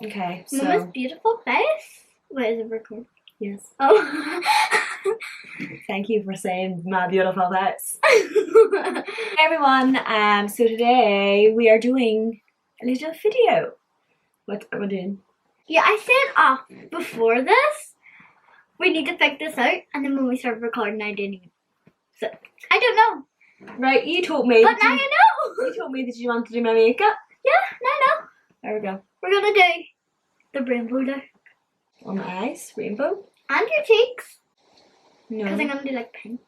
Okay, Mama's so beautiful face. Wait, is it recording? yes. Oh. Thank you for saying my beautiful face. Hey everyone, so today we are doing a little video. What are we doing? Yeah, I said before this, we need to figure this out, and then when we started recording, I didn't even. So, I don't know. Right, you told me. But now you know! You told me that you wanted to do my makeup. Yeah, now I know. There we go. We're gonna do the rainbow look. On my eyes, rainbow. And your cheeks. No. Because I'm gonna do like pink.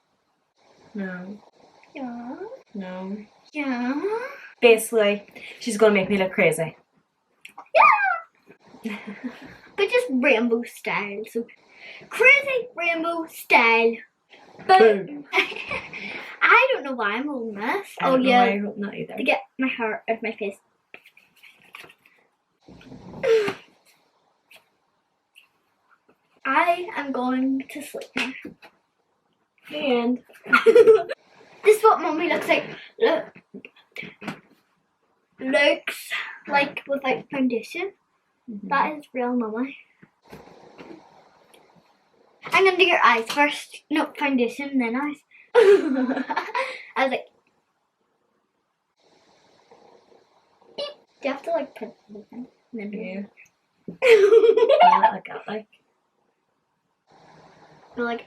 No. Yeah. No. Yeah. Basically, she's gonna make me look crazy. Yeah! But just rainbow style. So, crazy rainbow style. Boom. I don't know why I'm holding this. I don't know why you're holding that either. To get my hair out of my face. I am going to sleep now. The end. This is what Mommy looks like. Looks like without foundation. That is real Mommy. I'm gonna do your eyes first. No, foundation, then eyes. I was like, beep. Do you have to like put it in? And then Yeah. yeah. Like that, like. But like.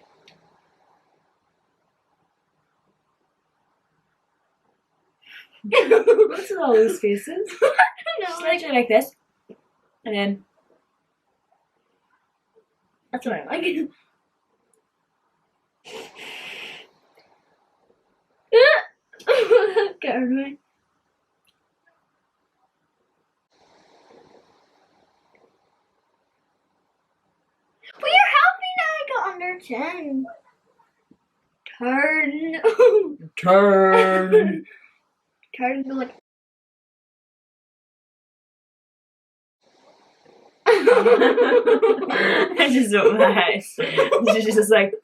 What's with all those faces? I don't Just know. literally like this. And then. That's what I like. Get rid of me. Well, you're helping now. I got under 10. Turn. Turn. Turn to like. I just opened my eyes. She's just like.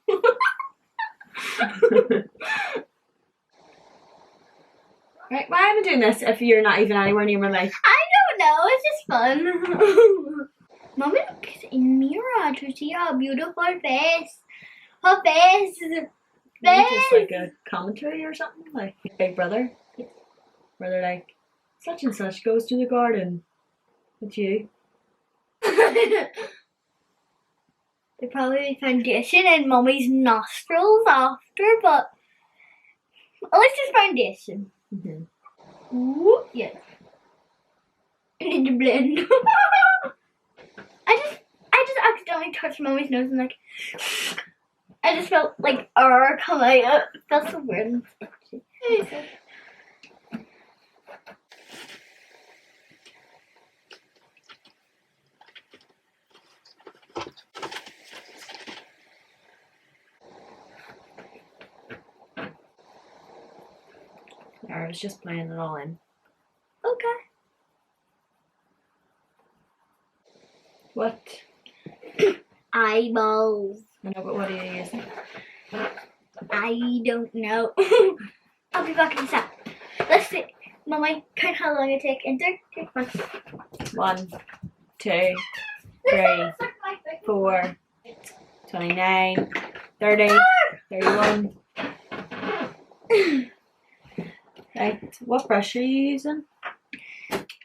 Right, why am I doing this if you're not even anywhere near my life? I don't know. It's just fun. Mommy looks in mirror to see her beautiful face. Her face is Maybe just like a commentary or something, like Big Brother. Yes. Where they're like, such and such goes to the garden. With you. They probably foundation in Mommy's nostrils after, but at least it's foundation. Mm-hmm. Ooh, yes. I need to blend. I just accidentally touched Mommy's nose and like I just felt like air come out. It felt so weird and sketchy. I was just playing it all in. Okay. What? Eyeballs. I know, but what are you using? I don't know. I'll be back in a sec. Let's see. Mommy, count how long it takes. Enter. Okay, 1, 2, 3, 4, 29, 30, 31. Right, what brush are you using?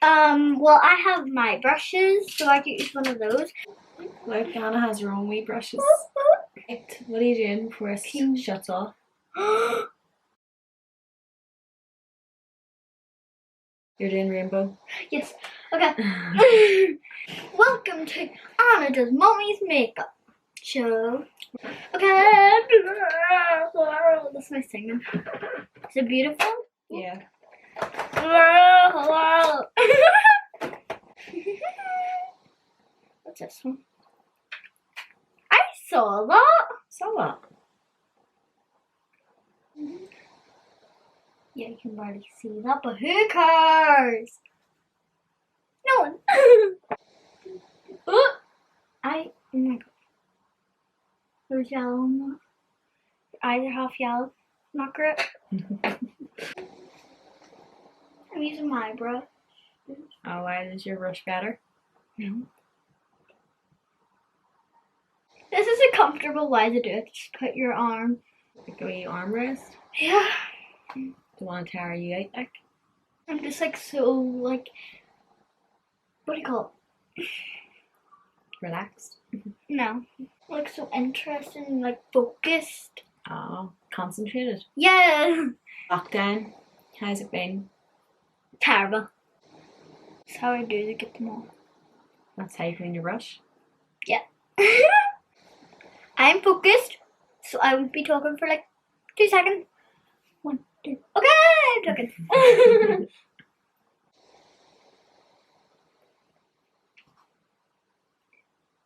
Well, I have my brushes, so I can use one of those. Like, Hannah has her own wee brushes. Right, what are you doing before it shuts off? You're doing rainbow? Yes. Okay. Welcome to Anna Does Mommy's Makeup Show. Okay. That's my singing. Is it beautiful? Yeah. What's this one? I saw that. So what? Yeah, you can barely see that, but who cares? No one. Oh my god. There's yellow on that. Your eyes are half yellow. Not great. I'm using my brush. Oh, why is your brush better? No. This is a comfortable way to do it. Just put your arm. Like a wee armrest. Yeah. Do you want to tire you out, like? I'm just like so like, what do you call it? Relaxed. No. Like so interested and like focused. Oh, concentrated. Yeah. Lockdown. How's it been? Terrible. That's how I do to get them all. That's how you clean your brush. Yeah. I'm focused, so I would be talking for like 2 seconds. 1, 2. Okay, I'm talking.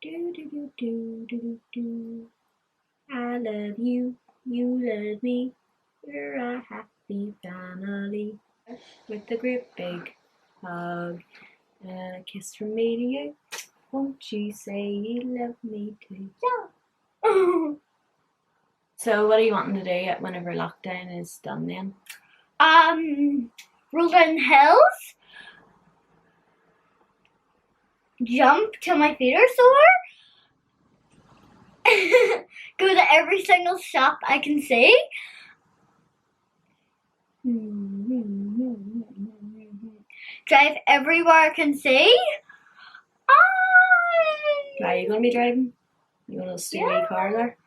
Do do do do do do. I love you, you love me. We're a happy family. With a great big hug and a kiss from me to you. Won't you say you love me too? Yeah. So what are you wanting to do whenever lockdown is done then? Roll down hills. Jump till my feet are sore. Go to every single shop I can see. Drive everywhere I can see. Are you going to be driving? You want to steal Yeah. a car there?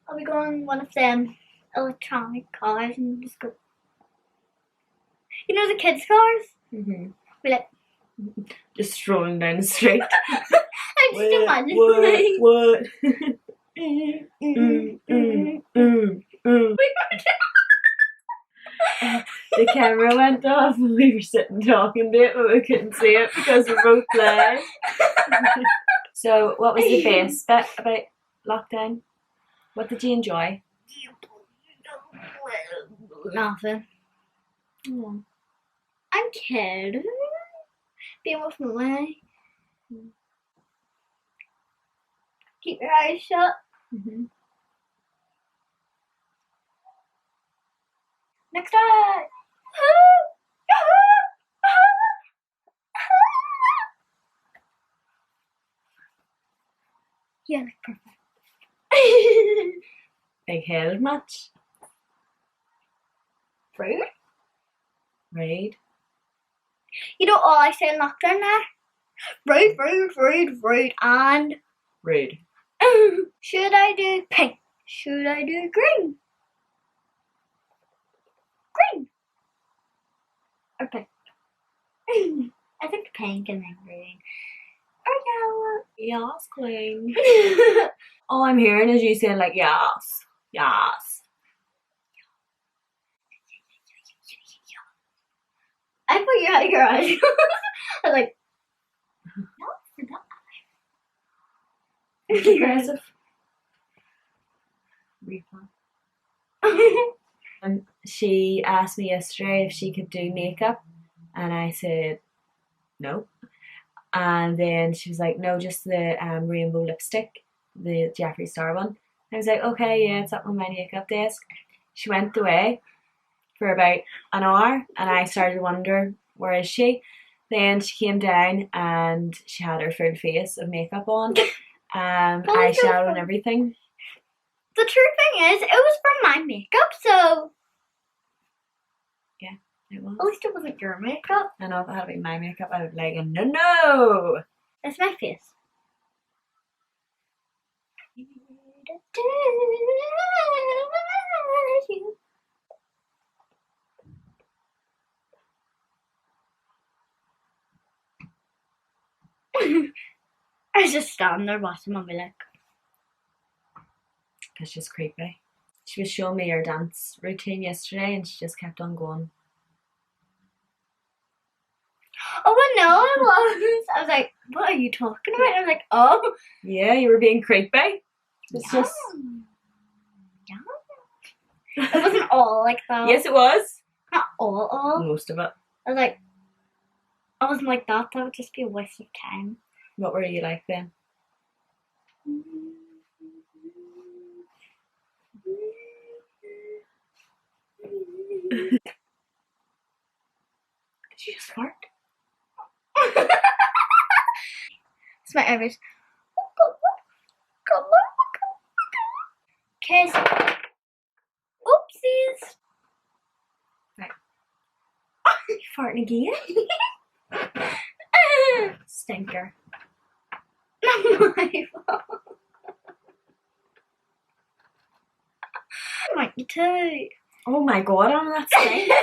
I'll be going one of them electronic cars and just go. You know the kids' cars? Mm-hmm. Be like, Just strolling down the street. I just imagine What? The camera went off and we were sitting talking to it, but we couldn't see it because we're both blind. So, what was the best bit about lockdown? What did you enjoy? Nothing. Oh. I'm kidding. Being with my keep your eyes shut. Mm-hmm. Next eye. Yeah, like perfect. Big headed much? Rude. Right. You know all I say in lockdown now? Rude, rude, rude, rude, and Rude. should I do pink? Should I do green? Green. Or pink? I think pink and then green. Or Yes, queen. yellow. All I'm hearing is you saying like yes, yes. I put your eyes. I was like, no, It's aggressive. She asked me yesterday if she could do makeup, and I said no. And then she was like, no, just the rainbow lipstick, the Jeffree Star one. I was like, okay, yeah, it's up on my makeup desk. She went away for about an hour, and I started to wonder, where is she? Then she came down and she had her full face of makeup on, eyeshadow and everything. The true thing is, it was from my makeup, so Yeah, it was. at least it wasn't your makeup. I know if it had been my makeup, I would be like, no. It's my face. I was just standing there watching and be like, That's just creepy. She was showing me her dance routine yesterday, and she just kept on going. oh, I know I was. I was like, what are you talking about? I was like, oh. Yeah, you were being creepy. It's Yeah. just. Yeah. It wasn't all like that. Yes, it was. Not all. Most of it. I was like, I wasn't like that. That would just be a waste of time. What were you like then? Did you just fart? It's my Irish. Kiss. Oopsies. Right. You farting again? Stinker. Not my fault. I want you too. Oh my god, I'm that stinks.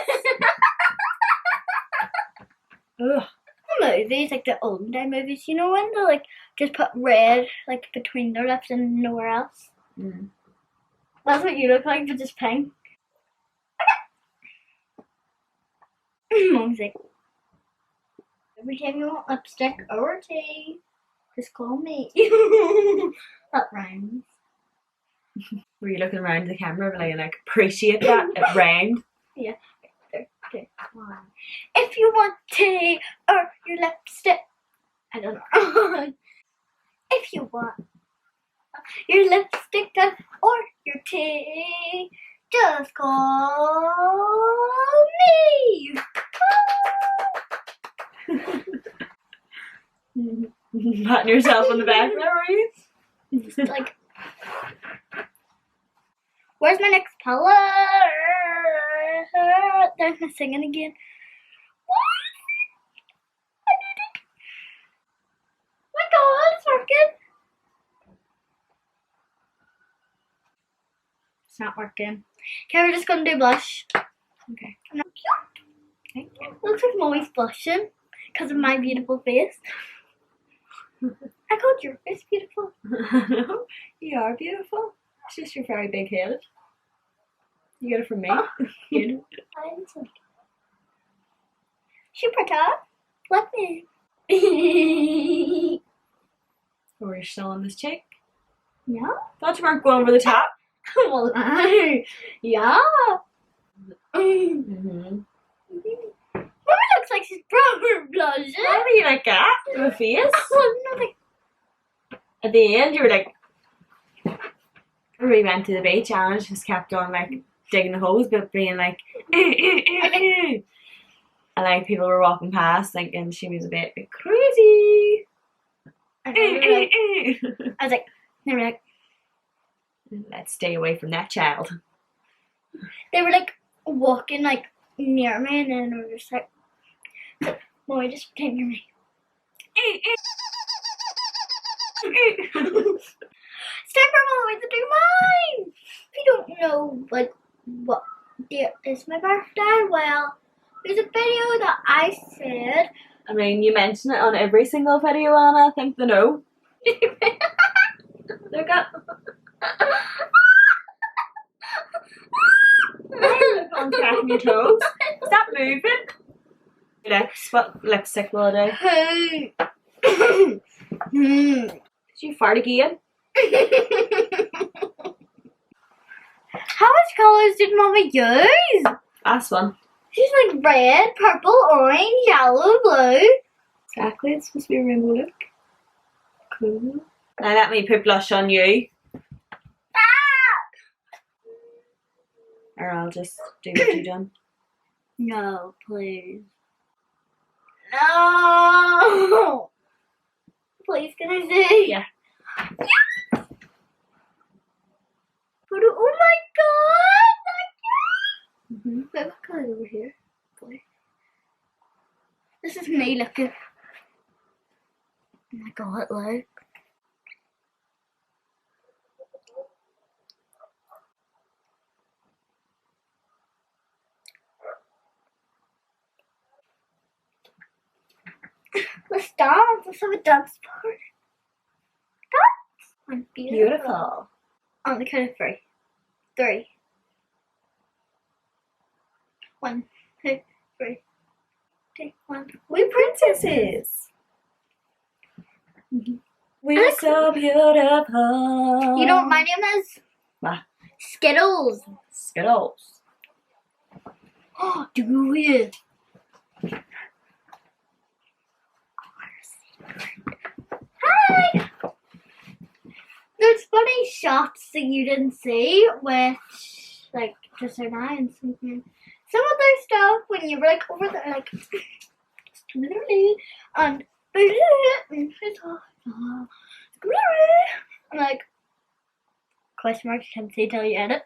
Ugh. Movies, like the olden day movies, you know, when they like just put red like between their lips and nowhere else. Mm. That's what you look like, but just pink. Mom's like, every time you want lipstick or tea, just call me. That rhymes. Were you looking around the camera and like appreciate that? It rhymed. Yeah. 3, 2, 1. If you want tea or your lipstick, I don't know. If you want your lipstick done or your tea, just call me. Patting yourself on the back there, were you? Just like, where's my next color? There's my singing again. I did it. My God, it's working. It's not working. Okay, we're just gonna do blush. Okay. I'm not cute. Thank you. Looks like Mommy's blushing because of my beautiful face. I called your face beautiful. No, you are beautiful. It's just you're very big headed. You get it from me. You know. I'm so super top. Let me. Or you're still on this cheek. Yeah. Thought you weren't going over the top. Well, yeah. Mm-hmm. Mommy looks like she's proper blushing. Why were you like that to a face? Nothing. At the end, you were like, we went to the beach, Anna just kept on like digging the holes, but being like, and like people were walking past thinking she was a bit crazy. And I was like, they were like, Let's stay away from that child. walking like near me, and then we were just like, Mommy, just pretend near me. It's time for Mommy to do mine. If you don't know like what day is my birthday, well, there's a video that I said. I mean, you mention it on every single video, Anna. I think they know. Look up. On cracking your toes. Stop moving. Lips, what lipstick will I do? Did you fart again? How much colours did Mommy use? Last one. She's like red, purple, orange, yellow, blue. Exactly, it's supposed to be a rainbow look. Cool. Now let me put blush on you. Or I'll just do what you done. No, please. No! Please, can I see? Yeah. Yes! Oh my God! Mm-hmm. Wait, what colour over here? Boy. This is me looking. Oh my God, look. Let's dance. Let's have a dance party. Dance. I'm Beautiful. On the count of 3. 3. 1, 2, 3. 2, 1. We princesses. We're so beautiful. You know what my name is? What? Skittles. Skittles. Oh, do it. Hi. There's funny shots that you didn't see, which like just our eye and something. Some other stuff when you were like over there, like literally, and it's all I'm like, question mark, can say till you edit.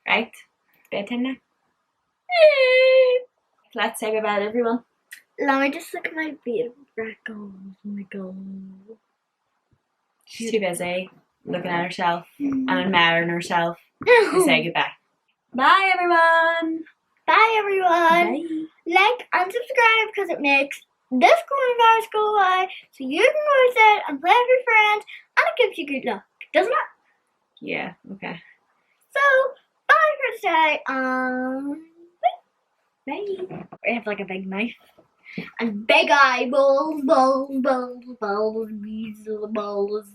Right? Bedtime now. Let's say goodbye to everyone. Let me just look at my beautiful freckles. Oh my god. She's too busy looking at herself and admiring herself to say goodbye. Bye everyone. Bye everyone. Bye. Like and subscribe because it makes this coronavirus go away so you can go outside and play with your friends and it gives you good luck, doesn't it? Yeah, okay. So, bye for today. Bye. We have like a big knife and big eyeballs, balls, balls, balls, balls, balls, balls, balls,